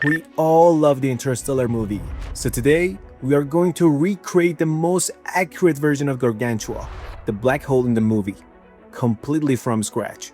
We all love the Interstellar movie, so today we are going to recreate the most accurate version of Gargantua, the black hole in the movie, completely from scratch.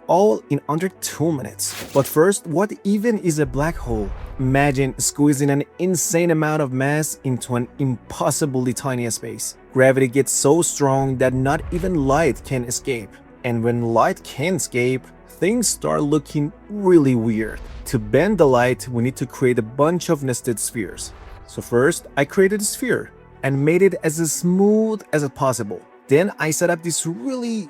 All in under 2 minutes. But first, what even is a black hole? Imagine squeezing an insane amount of mass into an impossibly tiny space. Gravity gets so strong that not even light can escape. And when light can escape, things start looking really weird. To bend the light, we need to create a bunch of nested spheres. So first, I created a sphere and made it as smooth as possible. Then I set up this really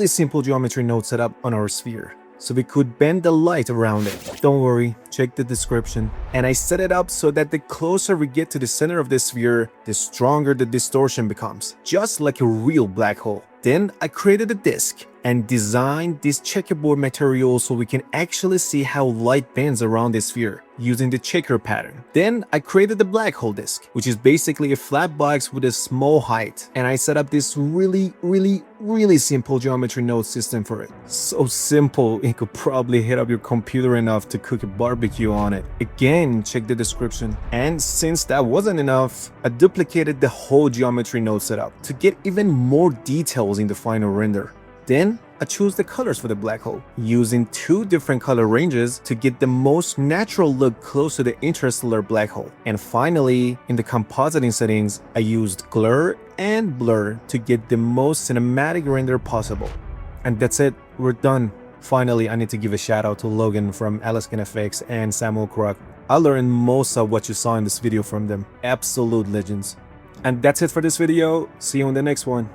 simple geometry node setup on our sphere, so we could bend the light around it. Don't worry, check the description. And I set it up so that the closer we get to the center of the sphere, the stronger the distortion becomes, just like a real black hole. Then I created a disk and designed this checkerboard material so we can actually see how light bends around the sphere using the checker pattern. Then I created the black hole disk, which is basically a flat box with a small height, and I set up this really simple geometry node system for it. So simple, it could probably hit up your computer enough to cook a barbecue on it. Again, check the description. And since that wasn't enough, I duplicated the whole geometry node setup to get even more details in the final render. Then I choose the colors for the black hole, using 2 different color ranges to get the most natural look close to the interstellar black hole. And finally, in the compositing settings, I used glur and blur to get the most cinematic render possible. And that's it, we're done. Finally, I need to give a shout out to Logan from Alaskan FX and Samuel Krug. I learned most of what you saw in this video from them. Absolute legends. And that's it for this video. See you in the next one.